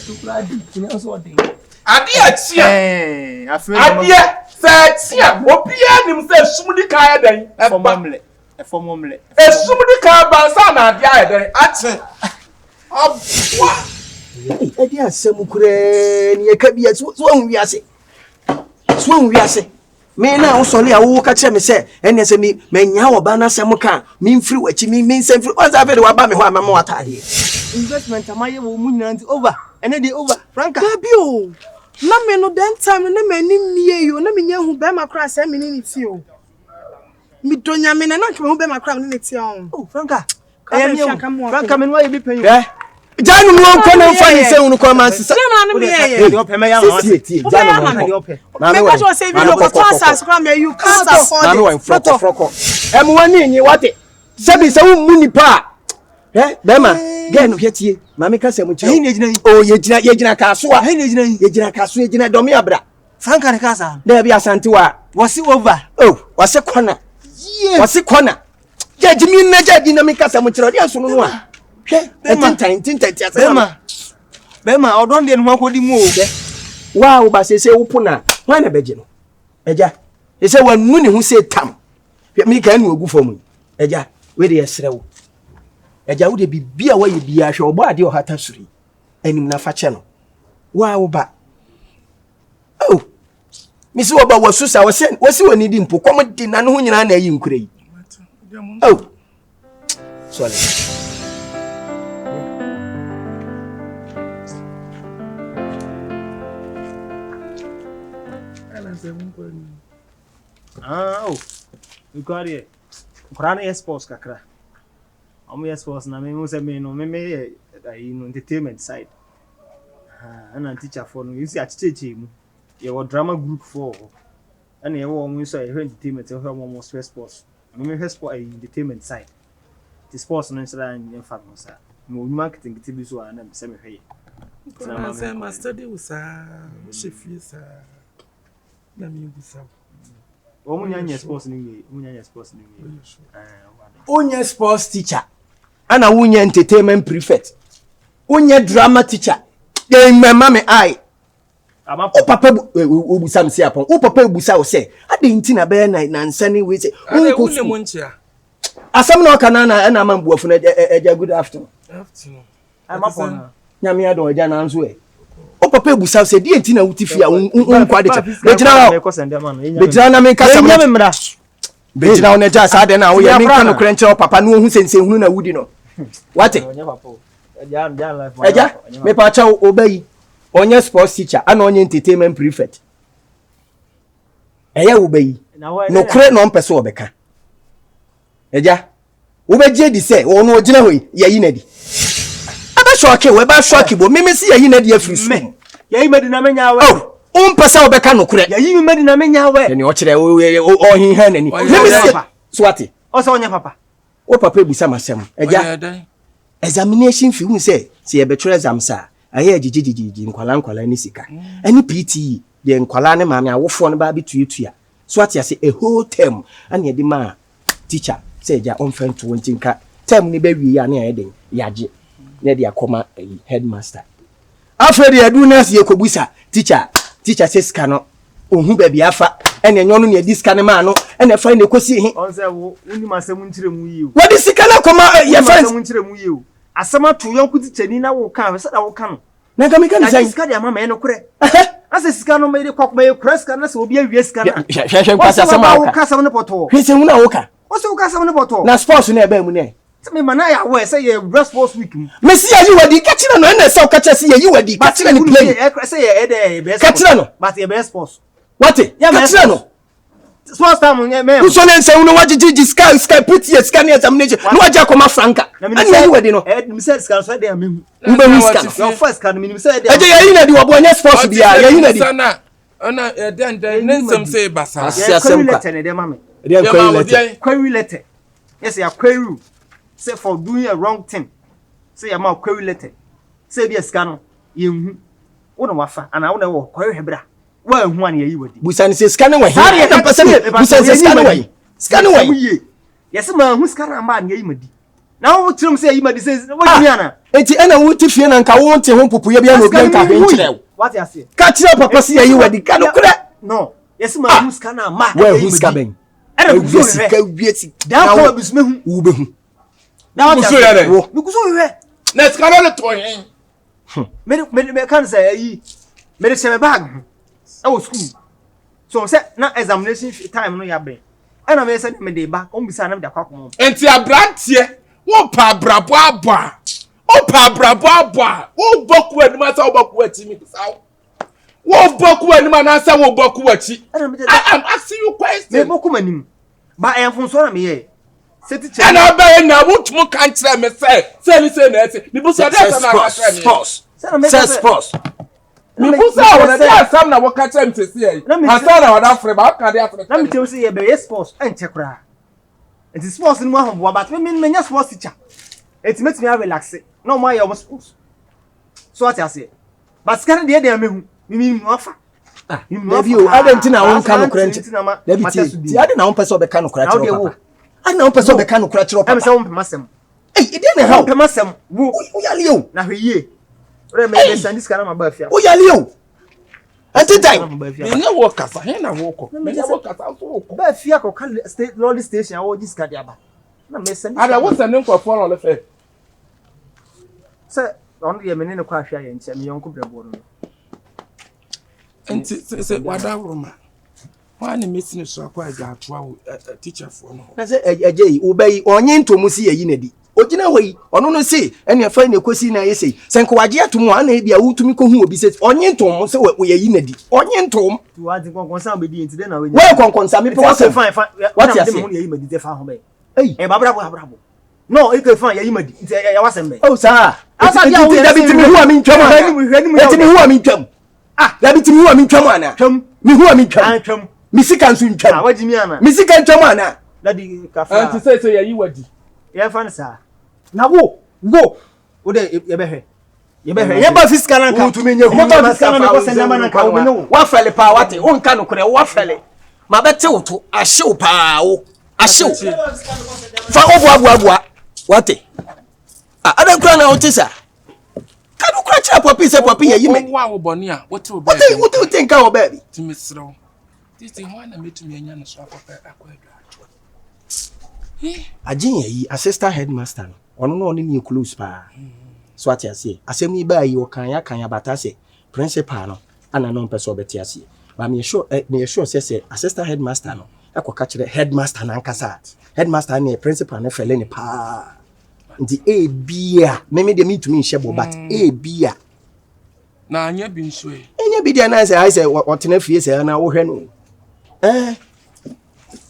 to gradi. You know so thing. Adia tia. Adia say tia. Obia nim say sumudi kaya den. E formule. E sumudi kaya bansa na adia den. Ate. Abwa. Adia asem kure ni eka bia so wiase. So wiase. Me na wo sole a wo ka kire me se ene se me nya wo ba na asem ka me mfiri wachi me nsem firi onza fe de wa ba me ho amama watare. Investment amaye wo mu nyina over. Ene dey over. Franka. Babio. Na me no den time na me nim nie yo na me nya hu be makra se me ni ti o. Mi donya me na ke me hu be makra me ni ti o. Oh Franka. Franka me no ye bi penyo. Janu no ko na fa ni se unu ko man sisa. Janu no me ye. Dey ope me ya no. Janu no dey ope. Me ko so say bi no ko transfer kra me you can't afford. Na me wan froko. Em wani nyi wate. Sebi se wu mu nipa. Bema, get no hetie. Mami ka se mu chiro. Oh, ye gina kaso a. Ye gina kaso, ye gina domi abra. Franka ne kasa. There be asante wa. Was over. Oh, was a corner. Yes. Was a corner. Je jimi na je gina mi ka se mu chiro. Dia so no a. Hwe, Ntentan. Bema, odon de no akodi mu o. Wa wo ba se wo puna. Wa na beje no. Eja. E se wanu ne hu se tam. Mi ka nu ogu fom. Eja, we de yesre wo. Eja wo de bibia wa ye bia hwe obo ade o hata suri anim na fa che no wa wo ba oh mi si wo ba wo susa wo se wo si woni di mpo kom di na no ho nyina na ayi nkure yi oh sorry oh you got it Kurana sports kakra sports na me say me no me entertainment side and teacher for no you see achiche mu your drama group for and you want so entertainment you more sports me sport entertainment side the sports no say and famous no marketing tibi so na me say me hwe na say my study was chef yes na me busa Omunya sports ni Onya sports teacher ana wunya entertainment prefect wunya drama teacher dey mama me ai o papa obusa me se apon o papa obusa o se ade nti na be na nsani we se unko munchia asam na oka na na mambuafu na eja good afternoon I'm up on nyame adon eja na nso o papa obusa se die nti na wuti a unko ade cha bejina na me kasa me bejina on eja sa de na wo ye me kan no krenche papa no hu sense hunu na wudi no wate eja me pa cha obayi onye sports teacher ana onye entertainment prefect eya obayi no kre no mpese obeka eja obeje di se ono ogina hoyi yayi na di aba shoke we ba shoke bo memesi yayi na di afiri su yayi medi na menya we mpese obeka no kre yayi medi na menya we ni o kire o hin ha nani memesi swati o se onye papa o papa ebusa masem eja examination fi hu se ye betro exam sa aye agigigigi nkwala ni sika ani PTE de nkwala ne maame awofo ne ba bituetua so ati ase a whole term ani de ma teacher say eja on fan 20 nka term ni be wi ya ne ayeden yaje ne de akoma headmaster afred edu na se ekobusa teacher say sika no ohun ba bia fa ene enyo no ne di sika ne ma no ene fa ne kosi hi on say wo uni masem ntire mu yi o what is sika na koma ye fa ntire mu yi o asama to yonku ti chani na wo kan se da wo kan na ga me kan say sika dia mama e no kure ase sika no me de kwakoma e kure sika na se obi awie sika na hwehwe kwasa asama wo ka asama ne poto hwese hu na wo ka o se wo ka asama ne poto na sports na e ba mu ne me mana ya we say ye sports week me see ya yiwadi ka kira no na se o ka kira se ye yiwadi ka kira ni play say ye de best ka kira no but ye best sports what ka kira no sports time me so na nse unu wajiji sky put ye scan examination no waja koma Franka ani yiwadi no me say scan so dey am mbe scan your first scan me say dey eje ye yinadi wo bo nya sports bia ye yinadi ona den nsem say basa asem letter ne dey mama query letter yes ya query say for doing a wrong thing say ya ma query letter say be a scan ye hu wona wafa ana wona wo query hebra wa hu an ye yiwadi busan say scan we he na person busan say scan we yes ma hu scan ma an ye yimadi Now what you say you say what you ana? Enti ena wo ti fie na nka wo nte ho popo ye bia na obi nka hwe nkyerɛ. What you say? Ka kyerɛ papa si ayi wadi ka no kura. No. Yes ma hu ska na ma. Where hu ska ben? Era gu so ka wieti. Da ko abisumehu. Wo behu. Na what you say? Me ku so hwe. Na ska no to hen. Me kan say ayi. Me de se me bag. I was school. So say na examination time no ya be. Ena me say me dey back. On bisa na me dey kwakom. Enti abrantie. Wo pa brabo aba. O pa brabo aba. Wo boku anim asa wo boku achi mi bisa wo. Wo boku anim na asa wo boku achi. I am asking you question. Me boku manim. Ba enfun so na me ye. Se teacher. Ena ba na wo tumo kan kire me say na ese. Mi busa dey asa na ka kire me. Sports. Mi busa wona dey asa na wo ka kire me sesi ye. Asa na wada frɛ ba ka dey afrɛ. Na me tell say ye be sports enche kra. It is sports in one but me sports teacher. It makes me relax. No more your sports. So what I say. But scan the day me no afa. Maybe you Argentina won kan no kranche. Ti ade na won pese obeka no kranche papa. Ade na won pese obeka no kranche papa. Am say won pemasem. Eh, e dey na how pemasem. Wo yale o. Na hweye. Ore me be sandi scan ma ba fia. Wo yale o. Ntentan. Me na wo kasa, he na wo ko. Me na wo kasa so wo ko. Ba fia ko kan state lolly station wo jiska dia ba. Na me sandi. Ada wo send nkofo no le fe. Se on ye me ne kwa hwia ye nche me yonko brebo no. Enti se wada roma. Wani mesin so akwa aja atwa wo teacher for no. Na se ajeyi obayi onye ntomu si yayi nadi. Ogina hoyi ono no se ene afa ne kosi na yesi senko waje atomu ana e bia wutumi ko hu obi se onye ntomu se we yayi nadi. Onye ntom. Tu wadi konkon be di enti de na we. We konkon sa me pe wase fine. What you say? Yayi madi te fa ho be. Eh babrabo. No, e ke fa yayi madi. Enti ya wasem be. Oh sa. Asa dia wo da bitimi hu ami ntwam. Bitimi hu ami ntwam. Da bitimi hu ami ntwam ana. Twam. Mi hu ami ntwam. An twam. Mi sika nsu ntwam. Wadi mi ana. Mi sika ntwam ana. Dadi kafa. Enti say yayi wadi. Ya fa nsa. Na wo de ye behwe ye ba fiscal anka utumi nye hu ba fiscal na ko senya na ka wo no wa fele pa wate o nka no kure wa fele ma bete woto ahyew pa wo ahyew fa obuabuabua wate ada kura na wote sa ka no kura cha popi se popi ye yime wa wo boni a wote wote nka wo baby timi srew titi ho na metumi anya no so akwa adwa ajin yi assistant headmaster no ono no ni close pa so ati ase asemi ba yi o kan ya bata se principal no ana no pese obeti ase ba me sure say assistant headmaster no akoka kire headmaster na nkasa headmaster na principal na fele ni pa ndi e bia me de mitumi nhye bo but e bia na anya bi nso e enya bi dia na say I say otena fie say na wo hwe no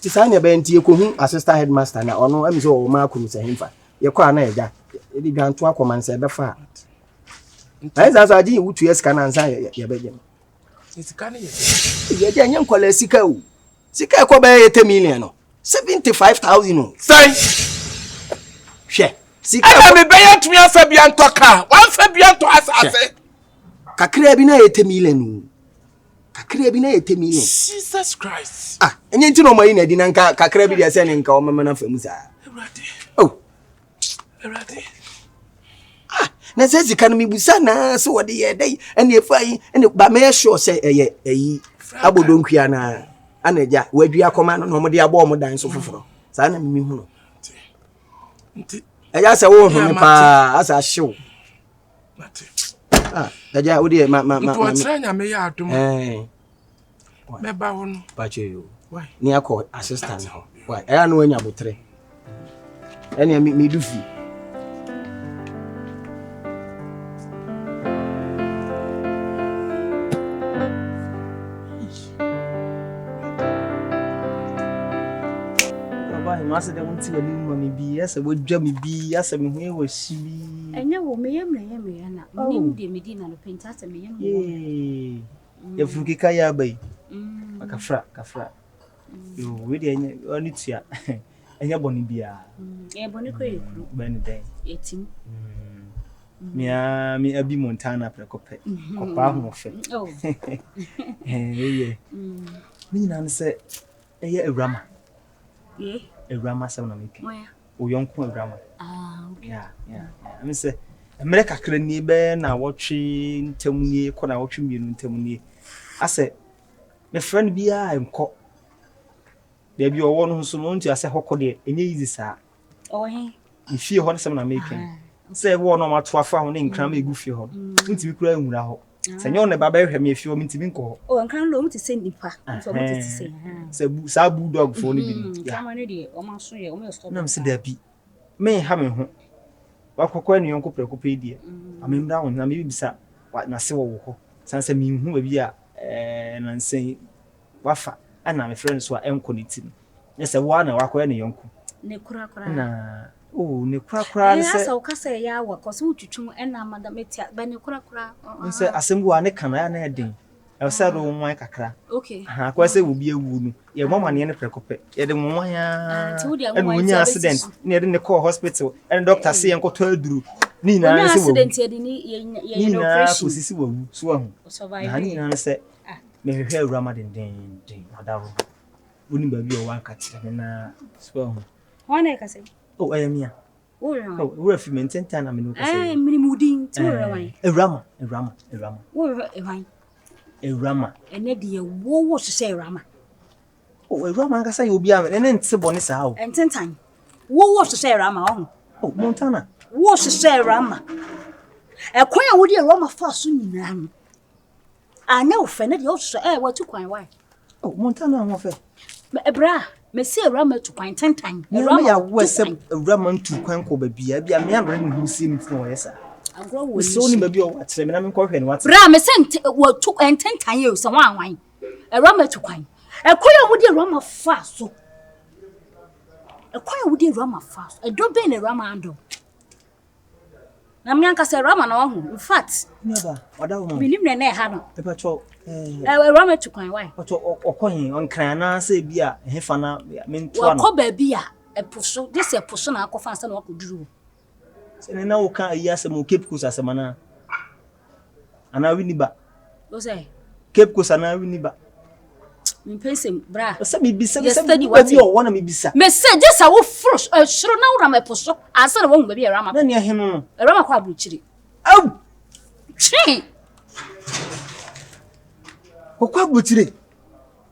ti sanya be ntie ko hu assistant headmaster na ono am so o ma kunu se himfa ye kwa na eja e di ganto akoma nse be fa ai za za ji wutu yes kana nsa ye be gem sika ne ye je nya nkola sika o sika ko be 80 million no 75,000 no sai hwe sika ana me be ya tumi asa bia ntoka wan fa bia nto asase kakra bi na 80 million no kakra bi na 80 million Jesus Christ enye nti no mayi na di na nka kakra bi dia se ne nka o mema na famu sa Erade na se sika no mibusa na se wode ye dai ene efai ene ba me sure se eye eyi abodonkua na anaja wadua koma no mo de abo mo dan so foforo sa na mimi hu no nti eja se wo hu me pa asa hyew mate eja wo de ma to tranya me ya adom me ba wo no pa che yo why ni akọ assistant ho why eya no anya botre ene mi du fi masa de wonti wani mami bi asa wodwa mi bi asa me hu e wasi bi enye wo meyem na nim de medina no penta asa meyem wo ya fuki kaya bai kafra yo we de enye oni tua enye boni bia boni ko e kru bani den etim mi abi montana prekope kopa ho fe mi nan se eye Awura Awura masem na meke o yonko Awura. Okay. Yeah. I say America kakra ni be na wotwe ntamunie ko na wotwe mienu ntamunie. Ase me friend bia enko. There be owo no so no nti ase hokɔ de enye easy saa. Oh Ni fie hɔ nsɛm na making. Say wo no mato afa ho ne nkran ma egu fie hɔ. Nti bi kura enwura hɔ. Sɛ nyɛ ne baba hwɛ me fie hɔ nti bi nkɔ. Oh nkran lo mti sɛ nipa. Nso mti sɛ. Sɛ saa bulldog fo no bi ni. Kama ne de o ma so ye o me stop. Na me se da bi. Me ha me ho. Wakɔkɔ ne yɔnko prɛkɔpɛ die. Amemra wo na me bisa na se wo hɔ. San sɛ me hu ba bi a na nsɛn wafa ana me friend so a enko ne ti. Ne sɛ wo na wakɔyɛ ne yɔnko. Ne kura Na ne kura ne sɛ asa o kasa ya wa kɔ so twutwum ɛna madam etia ba ne kura sɛ asɛm bu a ne kana ya na ɛden ɛwɔ sɛ do nwan kakra okay ha kwa sɛ wo bi ewu no ye mama ne prɛkɔpɛ ye de nwan ya ɛna wonya accident ne de ne call hospital ɛna doctor say yɛn kɔtɔ aduru ni na ne sɛ wo accident ye de ni ye operation sisi wo so ahu na ni na sɛ me hwehwɛ Awura ma den adawo woni ba bi o wa kakyere na so ahu wana ka sɛ oh ayamia Awura fi Ntentan na me no ka sɛ mini mudin ti Awura wo ewan Awura ene de wo hyehyɛ Awura oh Awura ka sɛ obi a ene nte bɔ ne saa o Ntentan wo hyehyɛ Awura oh Montana wo hyehyɛ Awura ɛkwan a wo de Awura fa so nyina no anya wo fɛ ne de wo hyehyɛ wo tu kwan why oh Montana ho fɛ ebra me se Awura tu kwan Ntentan Awura ya wo sɛ Awura ntu kwan ko ba bia bia me anore ne hu sie mti no yɛ saa agro wo so ni ba bi o akyerɛ me na me nkɔ hwɛ ne wat bra me se wo tu Ntentan ye so wan Awura tu kwan ɛkwan a wo de Awura fa so ɛkwan a wo de Awura fa so ɛdɔ be na Awura ando na me anka se Awura na wo in fact never wadawo mo binim ne ha no e pa cho Awura tu kwan why Oto okoyin onkran na se bi a hefa na me ntoa no wakɔ ba bi a eposo this eposo na akɔfa ansa na wakɔduru se ne na wo kan ayi asem o Cape Coast asem na ana winiba o say Cape Coast ana winiba me pensem bra se me bisa se bi o wona me bisa me se just a wo frosh suro na wo na eposo ansa na wo hu ba bi Awura ma na ne ahenu no Awura ma kɔ aburukyiri au chi okwa butire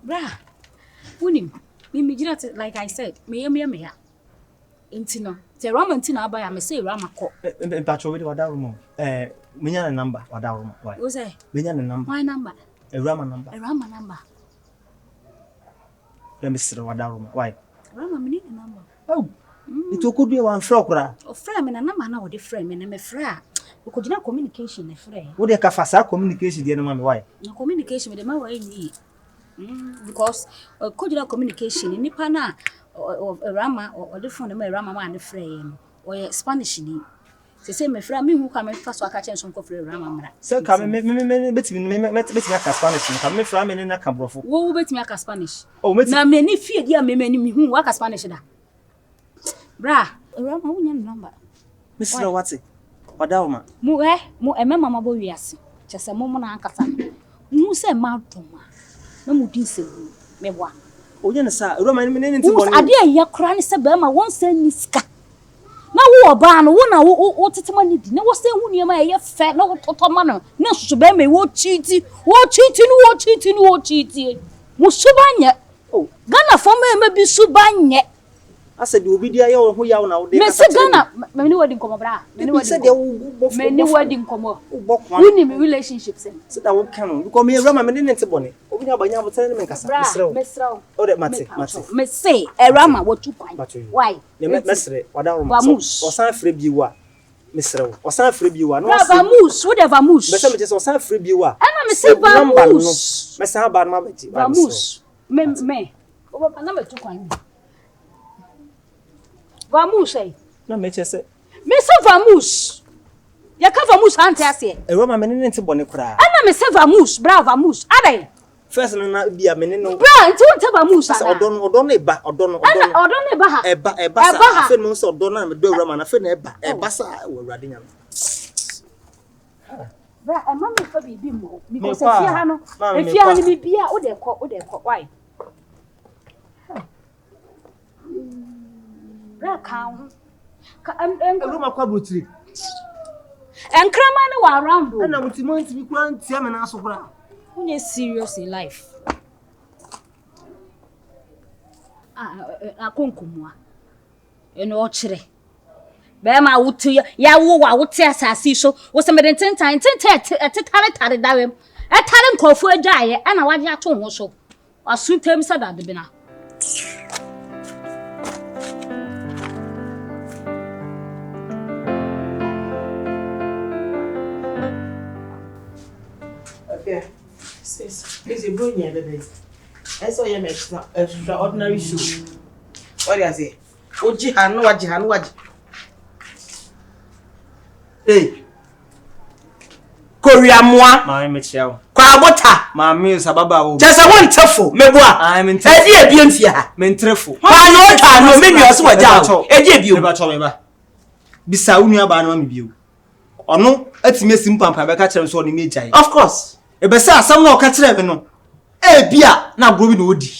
bra unim me gira like I said me ya intino te Awura ntino abaya me say Awura ma kɔ pacho we wadawo mo menya ne number wadawo mo why o say menya ne number my number Awura ma number let me see wadawo mo why Awura ma me need the number au it okodu e wan frɛ okra o frɛ me na number na wo de frɛ me na me frɛ a ko gina communication na frɛ wo de ka fa sa communication de no ma me why na communication me de ma wa ni because ko gina communication nipa na Awura o de phone ma Awura ma ne frɛ ye no o ye Spanish ni se me frɛ me hu ka me fa so aka chen so ko frɛ Awura ma mra se ka me betimi aka Spanish ka me frɛ me ne na ka brofo wo betimi aka Spanish oh betimi na me ni fie dia me ni hu wa ka Spanish da bra Awura ma wo nya number me sira wate wadawo ma mu emema ma bo wiase chese mo na ankasa mu se ma doma na mu din se me boa oye ne sa Awura ma ne ne nti boni ade ya kra ne se ba ma won se niska na wo oba no wo na wo tetema ni di na wo se hu niam ya fe na wo totoma no na susu ba me wo chiti mu subanye oh Ghana fo ma bi subanye asa de obi dia ye wo ho yawo na wo de me se Ghana me ni wadi nkomo bra me ni wadi nkomo woni me relationship se da wo kan no because me Awura ma me ne nti boni obi nya banya botare ne me nkasa mesra o de mate me say Awura ma wo tu kwan why ne mesre wadawo ma o san frɛ bi wa mesra wo o san frɛ bi wa no vamus wo de vamus me se me se o san frɛ bi wa ana me se vamus me san ba ma ba ti vamus me o ba na me tu kwan vamus eh na me che se me se vamus ya ka vamus ante ase Awura ma me ne nti boni kra ana me se vamus bra vamus adai first na bia me ne no bra nti won te vamus ana odon e ba odon e ba ha eba sa fe no se odon na me do Awura ma na fe na eba sa wo Awurade nya bra e ma me fa bibi mo because efia ha no efia ha ni bibia o de kɔ why bra kan Roma kwa brotri. Enkrama ne wa around o. Na mutimanti bi kura ntia me na so kura. Unye serious in life. Akonkomua. Eno ochire. Be ma wutu ya wo wa wutu asase so. Wo se me Ntentan tare dawem. Tare nkofo agyaye ana wage ato ho so. Asuntem sa dade bi na. Okay. Sis, is a brilliant baby. I saw you make extraordinary shoe. What do you say? Oji hanu waji. Hey. Korea moa. Ma me chiao. Kwa bota. Ma me sababa wo. Just a one tefo meboa. I mean tefo. Edi ebiem fia. Me ntrefo. Kwa no ta no me nyo so waja. Edi ebiem. Me ba cho me ba. Bisa unu aba na ma me bio. Ono atime simpampa be ka kire so oni me jai. Of course. Ebesa asam na o ka kire me no. Bia na bro bi na odi.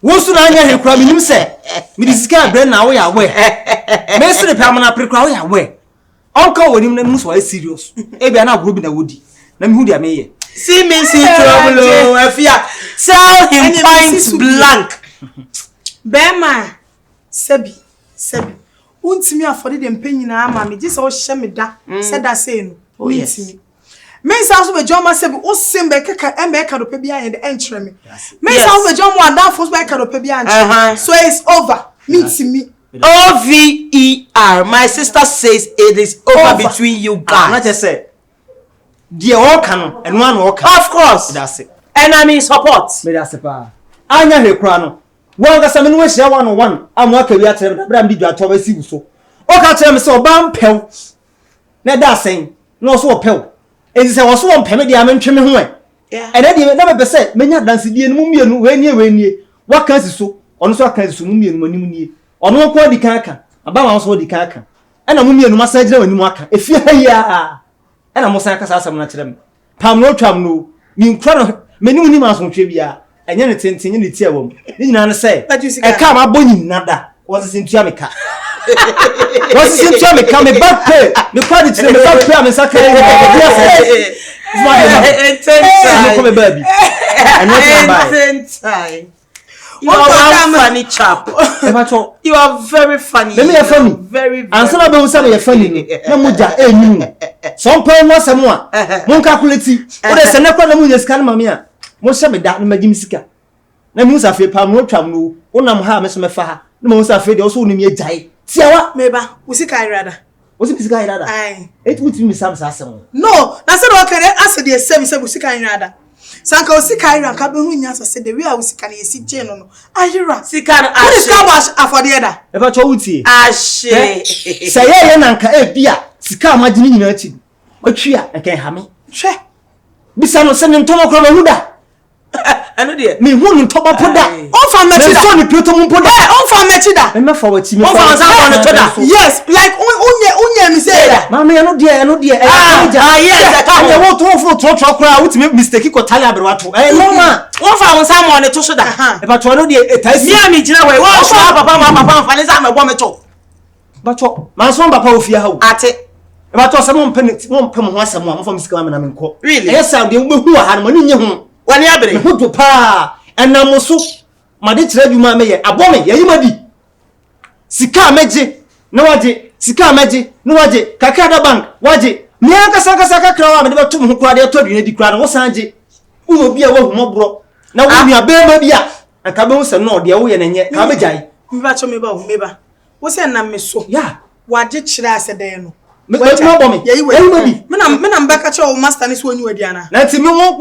Wo su na anya hekura me nim se. Me disika bre na wo ya we. Me su de pa na prekura wo ya we. Onka wonim na muso wa serious. Bia na bro bi na wodi. Na me hu dia me ye. See me see trouble afia. Sell him point blank. Bema Sebi. Untimi afode de mpanyina ama me gise wo hye me da. Said that say no. Oh yes. Men sa so be joma Sebi o sembe kaka embe ka do pe bia and entre me. Men sa so be joma ada force be ka do pe bia entre. So it's over. Meet me. OVER. My sister says it is over between you guys. Not just say. Dear all can and one walk. Of course. That's it. Enemy support. Me that's it pa. Anya hekura no. One ga samenu we share 1-on-1. Amwa ka wi atere bra mbi dwa to ba si so. O ka tere me se oba mpew. Na da sen. No so opew. Enti se wo so mpeme dia mentwe me ho e. Yeah. Ene dia na be se menya danse die no mienu we nie. Wa kan si so. Ono so kan si so mienu manim nie. Ono ko di kan aka. Aba ma so di kan aka. Ena mienu masa gina wanim aka. Efie ha ya. Ena mo san aka sa asam na kire me. Pam no twam no. Mi nkwa no menim ni ma so ntwe bia. Enye ne tenten ne tie wom. Ni nyina ne se. E ka ma bonyi nada. Wo se ntua me ka. Wo se ntua me ka me back pay. Me kwa di tire me back pay me saka. Ntentan. You are one funny chap. You are very funny. Let me hear funny. Very. Answer na be usa me funny. Na muja enyu. Some pay mo asem a. Mon calculate. O de se ne kwa na mu yeska na mame a. Mo hye me da na magim sika. Na mu sa fe pa mo twam no. Onam ha me so me fa ha. Na mo sa fe de o so onimi agyae. Tiawa Meba, usika irada. Osi bisika irada. Aye. It would me some asem. No, na said okay, ask the same usika irada. Sanka usika irada ka be hu nya so say the way usika na yesi je no. Ayira. Sika na ashe. Usika bash afode da. E ba cho wutie. Ashe. Say ye na nka e bia sika amagini nyina achi. Otwi a e kan ha me. Hwe. Bisa no se ne ntomo kro ma huda. Eno de. Me hu ni ntomo poda. Onfa mechi da. So ni pioto mu poda. Onfa mechi da. Me fa wati me. Onfa ansa kwa no toda. Yes, like unye mi say da. Mama ya no dia. Yes, ka wo to fo to kra wuti me mistake ko tali abere wato. Mama. Onfa ansa mo ne to so da. E ba to no dia etasi. Mi ami jira we. Wo so papa fa ne sa me bo me to. Ba to. Man so papa ofia ha wo. Ate. E ba to se mo mpem ho asem mo fa misika ma na me nko. Really? E sa de wo hu ha no ni nye hu. Wani abere. Hu to pa. Enamoso. Ma de kira dwuma me ye. Abo me ye yimadi. Sika meje. Na waje. Sika meje. Na waje. Kakada bank. Waje. Ni aka saka kakra wa me de betum ho kura de to dwene di kura no wo sanje. Wo bi a wo hu mobro. Na wo nua be ma bia. Aka be hu se no de wo ye na nye. Ka be jai. Meba cho meba. Wo se na me so. Ya. Waje kira ase den no. Me no bo me. Ye yimadi. Me na mbaka cho master ni so onyu adiana. Na ti me wo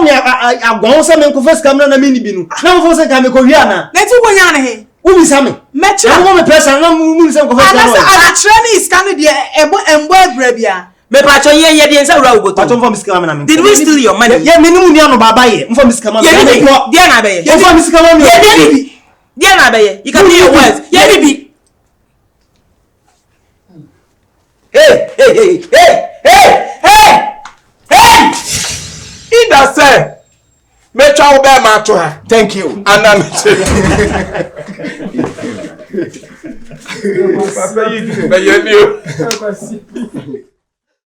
me agon se me nko first camera na me ni bi no. Na mo se ka me ko wi ana. Na ti wonya na he. Wo bi sa me. Mechi. Na mo me person na mo se nko first camera. Ana training is can de embo abra bia. Me pacho ye de nsa wura ugoto. Pacho mfo misika na me. Did we steal your money? Ye me ni mu ni anu baba ye. Mfo misika ma. Ye bi. Dia na be ye. Mfo misika ma. Ye bi. Dia na be ye. You can hear your words. Ye bi. Hey! Ida say, me try be ma to her. Thank you. And I'm Papa, you do.